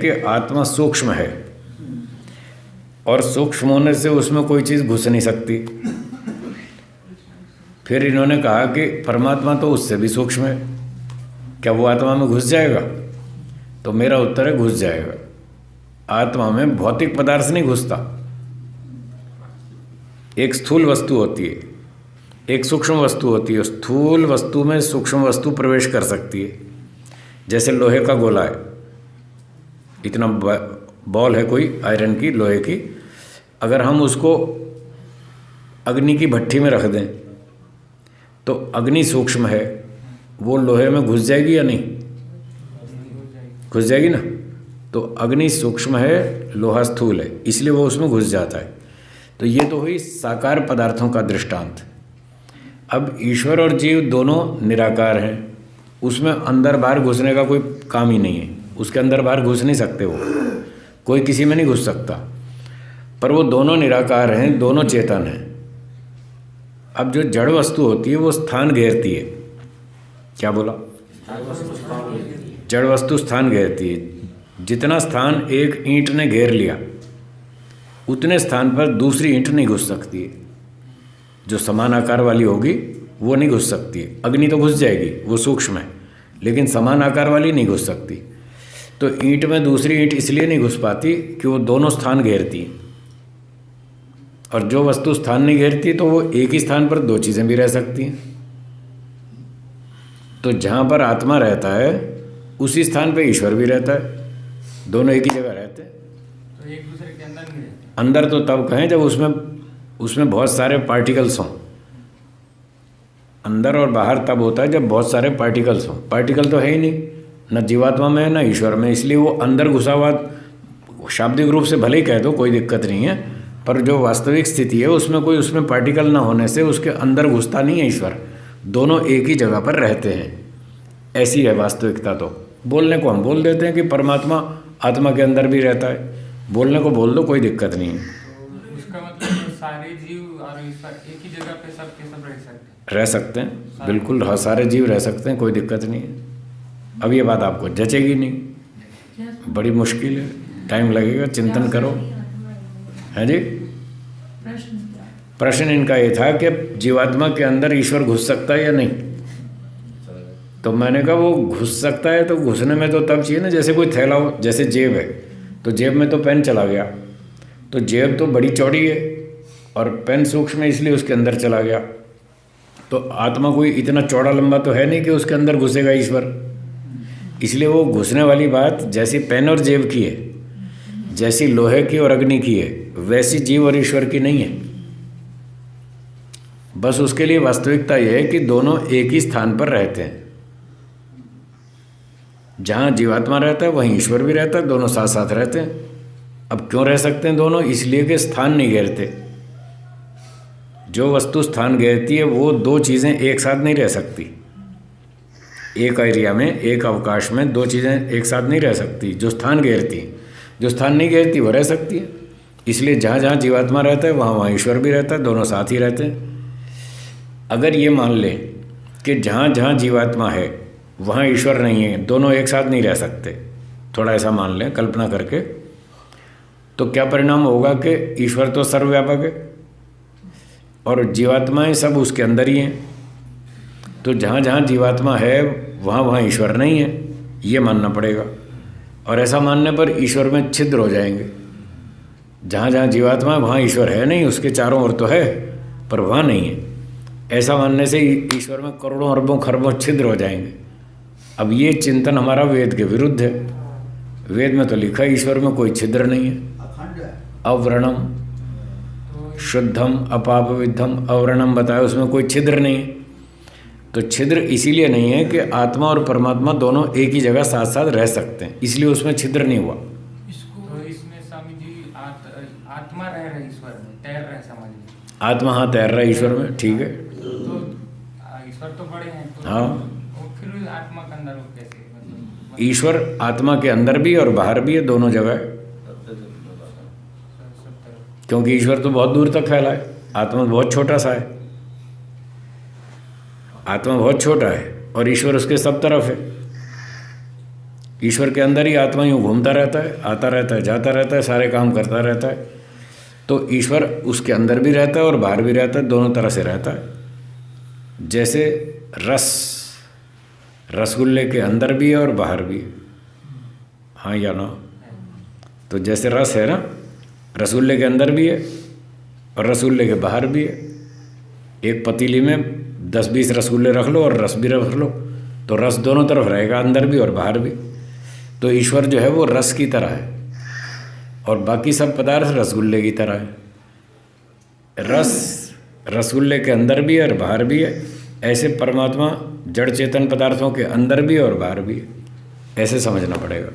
कि आत्मा सूक्ष्म है और सूक्ष्म होने से उसमें कोई चीज़ घुस नहीं सकती। फिर इन्होंने कहा कि परमात्मा तो उससे भी सूक्ष्म है, क्या वो आत्मा में घुस जाएगा? तो मेरा उत्तर है घुस जाएगा। आत्मा में भौतिक पदार्थ नहीं घुसता। एक स्थूल वस्तु होती है, एक सूक्ष्म वस्तु होती है। स्थूल वस्तु में सूक्ष्म वस्तु प्रवेश कर सकती है। जैसे लोहे का गोला है, इतना बॉल है कोई आयरन की, लोहे की, अगर हम उसको अग्नि की भट्ठी में रख दें तो अग्नि सूक्ष्म है, वो लोहे में घुस जाएगी या नहीं? घुस जाएगी ना। तो अग्नि सूक्ष्म है, लोहा स्थूल है, इसलिए वो उसमें घुस जाता है। तो ये तो हुई साकार पदार्थों का दृष्टांत। अब ईश्वर और जीव दोनों निराकार हैं, उसमें अंदर बाहर घुसने का कोई काम ही नहीं है। उसके अंदर बाहर घुस नहीं सकते, वो कोई किसी में नहीं घुस सकता। पर वो दोनों निराकार हैं, दोनों चेतन हैं। अब जो जड़ वस्तु होती है वो स्थान घेरती है। क्या बोला? जड़ वस्तु स्थान घेरती है। जितना स्थान एक ईंट ने घेर लिया उतने स्थान पर दूसरी ईंट नहीं घुस सकती है। जो समान आकार वाली होगी वो नहीं घुस सकती। अग्नि तो घुस जाएगी, वो सूक्ष्म है, लेकिन समान आकार वाली नहीं घुस सकती। तो ईंट में दूसरी ईंट इसलिए नहीं घुस पाती कि वो दोनों स्थान घेरती हैं। और जो वस्तु स्थान नहीं घेरती तो वो एक ही स्थान पर दो चीज़ें भी रह सकती हैं। तो जहाँ पर आत्मा रहता है उसी स्थान पर ईश्वर भी रहता है, दोनों एक ही जगह रहते हैं। तो एक दूसरे के अंदर नहीं रहते। अंदर तो तब कहें जब उसमें बहुत सारे पार्टिकल्स हों। अंदर और बाहर तब होता है जब बहुत सारे पार्टिकल्स हों। पार्टिकल तो है ही नहीं, न जीवात्मा में है न ईश्वर में, इसलिए वो अंदर घुसा हुआ, शाब्दिक रूप से भले ही कह दो कोई दिक्कत नहीं है, पर जो वास्तविक स्थिति है उसमें पार्टिकल ना होने से उसके अंदर घुसता नहीं है ईश्वर। दोनों एक ही जगह पर रहते हैं, ऐसी है वास्तविकता। तो बोलने को हम बोल देते हैं कि परमात्मा आत्मा के अंदर भी रहता है, बोलने को बोल दो, कोई दिक्कत नहीं है। तो उसका मतलब सारे जीव और ईश्वर एक ही जगह पे सब के सब रह सकते हैं। बिल्कुल, हाँ, सारे जीव रह सकते हैं, कोई दिक्कत नहीं है। अब ये बात आपको जचेगी नहीं, बड़ी मुश्किल है, टाइम लगेगा, चिंतन करो। है जी? प्रश्न इनका ये था कि जीवात्मा के अंदर ईश्वर घुस सकता है या नहीं। तो मैंने कहा वो घुस सकता है, तो घुसने में तो तब चाहिए ना, जैसे कोई थैला हो, जैसे जेब है, तो जेब में तो पेन चला गया, तो जेब तो बड़ी चौड़ी है और पेन सूक्ष्म है, इसलिए उसके अंदर चला गया। तो आत्मा कोई इतना चौड़ा लंबा तो है नहीं कि उसके अंदर घुसेगा ईश्वर, इसलिए वो घुसने वाली बात जैसी पेन और जेब की है, जैसी लोहे की और अग्नि की है, वैसी जीव और ईश्वर की नहीं है। बस उसके लिए वास्तविकता यह है कि दोनों एक ही स्थान पर रहते हैं। जहाँ जीवात्मा रहता है वहीं ईश्वर भी रहता है, दोनों साथ साथ रहते हैं। अब क्यों रह सकते हैं दोनों? इसलिए कि स्थान नहीं घेरते। जो वस्तु स्थान घेरती है वो दो चीज़ें एक साथ नहीं रह सकती। एक एरिया में, एक अवकाश में दो चीज़ें एक साथ नहीं रह सकती। जो स्थान घेरती, जो स्थान नहीं घेरती वो रह सकती है। इसलिए जहाँ जहाँ जीवात्मा रहता है वहाँ वहाँ ईश्वर भी रहता है, दोनों साथ ही रहते हैं। अगर ये मान लें कि जहाँ जहाँ जीवात्मा है वहाँ ईश्वर नहीं है, दोनों एक साथ नहीं रह सकते, थोड़ा ऐसा मान लें कल्पना करके, तो क्या परिणाम होगा कि ईश्वर तो सर्वव्यापक है और जीवात्माएं सब उसके अंदर ही हैं। तो जहाँ जहाँ जीवात्मा है वहाँ वहाँ ईश्वर नहीं है, ये मानना पड़ेगा। और ऐसा मानने पर ईश्वर में छिद्र हो जाएंगे। जहाँ जहाँ जीवात्मा है वहाँ ईश्वर है नहीं, उसके चारों ओर तो है पर वहाँ नहीं है। ऐसा मानने से ईश्वर में करोड़ों अरबों खरबों छिद्र हो जाएंगे। अब ये चिंतन हमारा वेद के विरुद्ध है। वेद में तो लिखा है ईश्वर में कोई छिद्र नहीं है, अव्रणम शुद्धम अपाप विद्धम, अव्रणम बताया, उसमें कोई छिद्र नहीं है। तो छिद्र इसीलिए नहीं है कि आत्मा और परमात्मा दोनों एक ही जगह साथ साथ रह सकते हैं, इसलिए उसमें छिद्र नहीं हुआ। तो इसमें स्वामी जी आत्मा रह रहा है ईश्वर में, तैर रहा है समझिए। आत्मा हाँ तैर रहा है ईश्वर में, ठीक है। तो ईश्वर तो बड़े हैं, तो हाँ, फिर आत्मा के अंदर वो कैसे? मतलब ईश्वर आत्मा के अंदर भी और बाहर भी है, दोनों जगह है। क्योंकि ईश्वर तो बहुत दूर तक फैला है, आत्मा बहुत छोटा सा है। आत्मा बहुत छोटा है और ईश्वर उसके सब तरफ है। ईश्वर के अंदर ही आत्मा यूँ घूमता रहता है, आता रहता है, जाता रहता है, सारे काम करता रहता है। तो ईश्वर उसके अंदर भी रहता है और बाहर भी रहता है, दोनों तरह से रहता है। जैसे रसगुल्ले के अंदर भी है और बाहर भी है, हाँ या ना? तो जैसे रस है ना, रसगुल्ले के अंदर भी है और रसगुल्ले के बाहर भी है। एक पतीली में 10-20 रसगुल्ले रख लो और रस भी रख लो, तो रस दोनों तरफ रहेगा, अंदर भी और बाहर भी। तो ईश्वर जो है वो रस की तरह है और बाकी सब पदार्थ रसगुल्ले की तरह है। रस रसगुल्ले के अंदर भी है और बाहर भी है। ऐसे परमात्मा जड़ चेतन पदार्थों के अंदर भी है और बाहर भी है। ऐसे समझना पड़ेगा।